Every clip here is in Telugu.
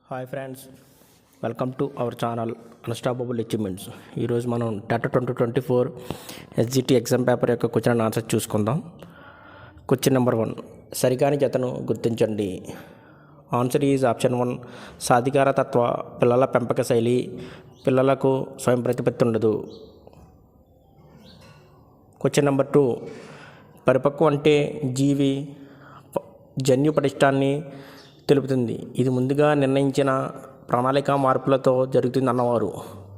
Hi friends, welcome to our channel unstoppable achievements. ఈరోజు మనం టెట్ 2024 ఎస్జిటి ఎగ్జామ్ పేపర్ యొక్క క్వశ్చన్ అండ్ ఆన్సర్ చూసుకుందాం. క్వశ్చన్ నెంబర్ 1, సరికాని జతను గుర్తించండి. ఆన్సర్ ఈజ్ ఆప్షన్ 1, సాధికారతత్వ పిల్లల పెంపక శైలి, పిల్లలకు స్వయం ప్రతిపత్తి ఉండదు. క్వశ్చన్ నెంబర్ 2, పరిపక్వం అంటే జీవి జన్యు పటిష్టాన్ని తెలుపుతుంది. ఇది ముందుగా నిర్ణయించిన ప్రణాళిక మార్పులతో జరుగుతుంది అన్నవారు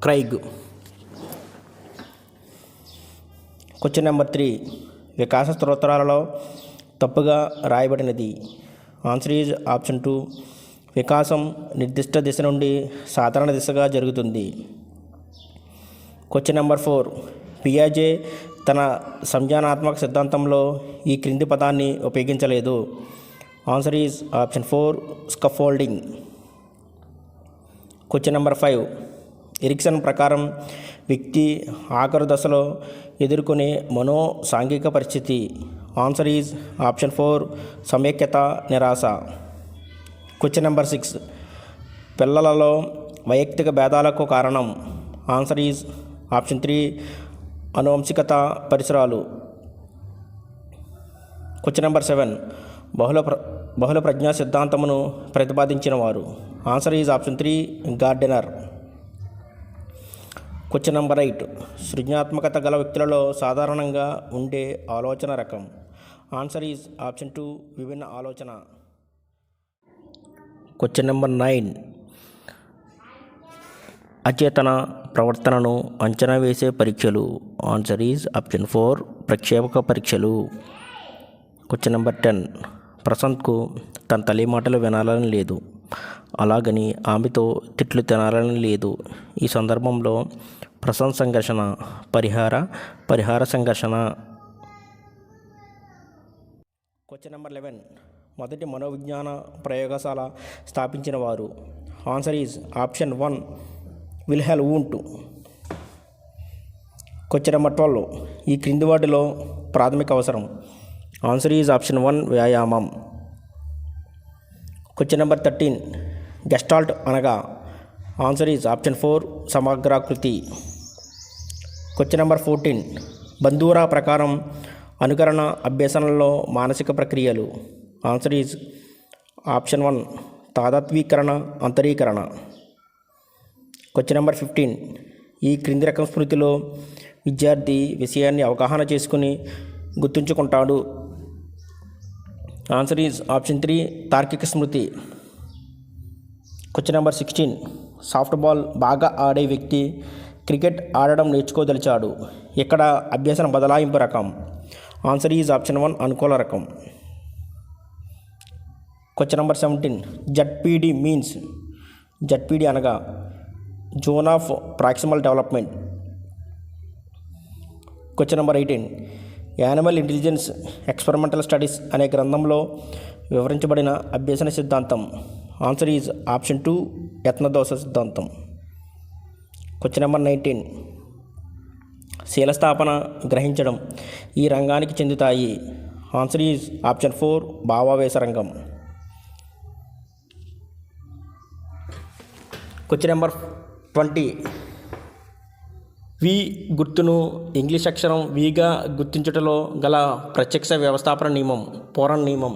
క్రైగ్. క్వశ్చన్ నెంబర్ 3, వికాస స్తోత్రాలలో తప్పుగా రాయబడినది. ఆన్సర్ ఈజ్ ఆప్షన్ 2, వికాసం నిర్దిష్ట దిశ నుండి సాధారణ దిశగా జరుగుతుంది. క్వశ్చన్ నెంబర్ 4, పియాజే తన సంజ్ఞానాత్మక సిద్ధాంతంలో ఈ క్రింది పదాన్ని ఉపయోగించలేదు. Answer is option 4, scaffolding. Question number 5, Erikson ప్రకారం వ్యక్తి ఆఖరు దశలో ఎదుర్కొనే సాంఘిక పరిస్థితి. ఆన్సర్ ఈజ్ ఆప్షన్ 4, సమైక్యత నిరాశ. క్వశ్చన్ నెంబర్ 6, పిల్లలలో వైయక్తిక భేదాలకు కారణం. ఆన్సర్ ఈజ్ ఆప్షన్ 3, అనువంశికత పరిసరాలు. క్వశ్చన్ నెంబర్ 7, బహుళ ప్రజ్ఞా సిద్ధాంతమును ప్రతిపాదించిన వారు. Answer is option 3, gardener. Question number 8, సృజనాత్మకత గల వ్యక్తులలో సాధారణంగా ఉండే ఆలోచన రకం. ఆన్సర్ ఈజ్ ఆప్షన్ 2, విభిన్న ఆలోచన. క్వశ్చన్ నెంబర్ 9, అచేతన ప్రవర్తనను అంచనా వేసే పరీక్షలు. ఆన్సర్ ఈజ్ ఆప్షన్ 4, ప్రక్షేపక పరీక్షలు. క్వశ్చన్ నెంబర్ 10, ప్రశాంత్కు తన తల్లి మాటలు వినాలని లేదు, అలాగని ఆమెతో తిట్లు తినాలని లేదు. ఈ సందర్భంలో ప్రశాంత్ సంఘర్షణ పరిహార సంఘర్షణ. క్వశ్చన్ నెంబర్ 11, మొదటి మనోవిజ్ఞాన ప్రయోగశాల స్థాపించిన వారు. Answer is option 1, Wilhelm Wundt. Question number 12, ఈ క్రింది వాటిలో ప్రాథమిక అవసరం. ఆన్సర్ ఈజ్ ఆప్షన్ 1, వ్యాయామం. క్వశ్చన్ నెంబర్ 13, గెస్టాల్ట్ అనగా. ఆన్సర్ ఈజ్ ఆప్షన్ 4, సమగ్రాకృతి. క్వశ్చన్ నెంబర్ 14, బందూరా ప్రకారం అనుకరణ అభ్యసనలో మానసిక ప్రక్రియలు. ఆన్సర్ ఈజ్ ఆప్షన్ 1, తాదాత్వీకరణ అంతరీకరణ. క్వశ్చన్ నెంబర్ 15, ఈ క్రింది రకం స్మృతిలో విద్యార్థి విషయాన్ని అవగాహన చేసుకుని గుర్తుంచుకుంటాడు. ఆన్సర్ ఈజ్ ఆప్షన్ 3, తార్కిక స్మృతి. క్వశ్చన్ నెంబర్ 16, సాఫ్ట్బాల్ బాగా ఆడే వ్యక్తి క్రికెట్ ఆడడం నేర్చుకోదలిచాడు. ఇక్కడ అభ్యసన బదలాయింపు రకం. ఆన్సర్ ఈజ్ ఆప్షన్ 1, అనుకూల రకం. Question number 17, ZPD means. ZPD అనగా zone of proximal development. Question number 18, animal intelligence experimental studies అనే గ్రంథంలో వివరించబడిన అభ్యసన సిద్ధాంతం. ఆన్సర్ ఈజ్ ఆప్షన్ 2, యత్నదోష సిద్ధాంతం. క్వశ్చన్ నెంబర్ 19, శీలస్థాపన గ్రహించడం ఈ రంగానికి చెందుతాయి. ఆన్సర్ ఈజ్ ఆప్షన్ 4, భావావేశ రంగం. క్వశ్చన్ నెంబర్ 20, వి గుర్తును ఇంగ్లీష్ అక్షరం విగా గుర్తించుటలో గల ప్రత్యక్ష వ్యవస్థాపన నియమం, పోరన్ నియమం.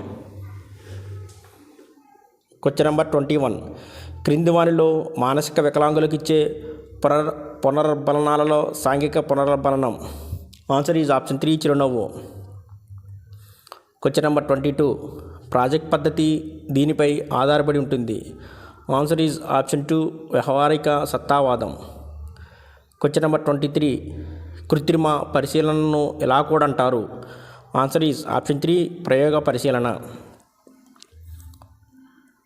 క్వశ్చన్ నెంబర్ 21, క్రింది వానిలో మానసిక వికలాంగులకు ఇచ్చే పునర్బలనాలలో సాంఘిక పునర్బలనం. ఆన్సర్ ఈజ్ ఆప్షన్ 3, చిరునవ్వు. క్వశ్చన్ నెంబర్ 22, ప్రాజెక్ట్ పద్ధతి దీనిపై ఆధారపడి ఉంటుంది. ఆన్సర్ ఈజ్ ఆప్షన్ 2, వ్యవహారిక సత్తావాదం. క్వశ్చన్ నెంబర్ 23, కృత్రిమ పరిశీలనను ఎలా కూడా అంటారు. ఆన్సర్ ఈజ్ ఆప్షన్ 3, ప్రయోగ పరిశీలన.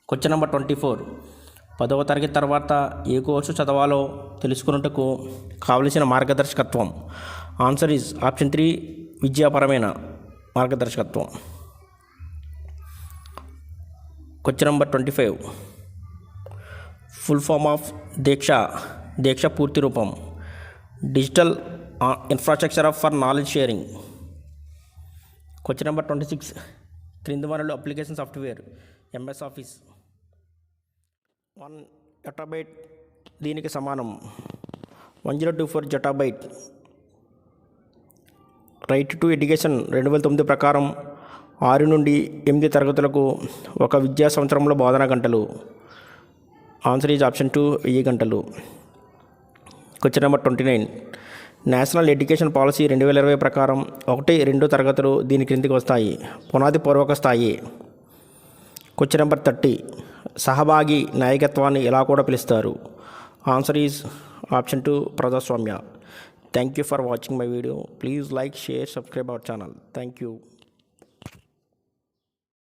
క్వశ్చన్ నెంబర్ 24, 10వ తరగతి తర్వాత ఏ కోర్సు చదవాలో తెలుసుకున్నట్టుకు కావలసిన మార్గదర్శకత్వం. ఆన్సర్ ఈజ్ ఆప్షన్ 3, విద్యాపరమైన మార్గదర్శకత్వం. Question number 25, full form of DIKSHA పూర్తి రూపం. Digital infrastructure for knowledge sharing. Question number 26, క్రింది వారిలో application software MS office. 1 exabyte దీనికి సమానం. 1024 జెటాబైట్. రైట్ టు ఎడ్యుకేషన్ 2009 ప్రకారం 6 నుండి 8 తరగతులకు ఒక విద్యా సంవత్సరంలో బోధనా గంటలు. ఆన్సర్ ఈజ్ ఆప్షన్ 2 1000 గంటలు. Question number 29. National education policy 2020 ప్రకారం 1-2 తరగతులు దీని క్రిందికి వస్తాయి. పునాది పూర్వక స్థాయి. Question number 30. సహభాగి నాయకత్వాన్ని ఎలా కూడా పిలుస్తారు? ఆన్సర్ ఈజ్ ఆప్షన్ 2 ప్రజాస్వామ్య. Thank you for watching my video. Please like, share, subscribe our channel. Thank you.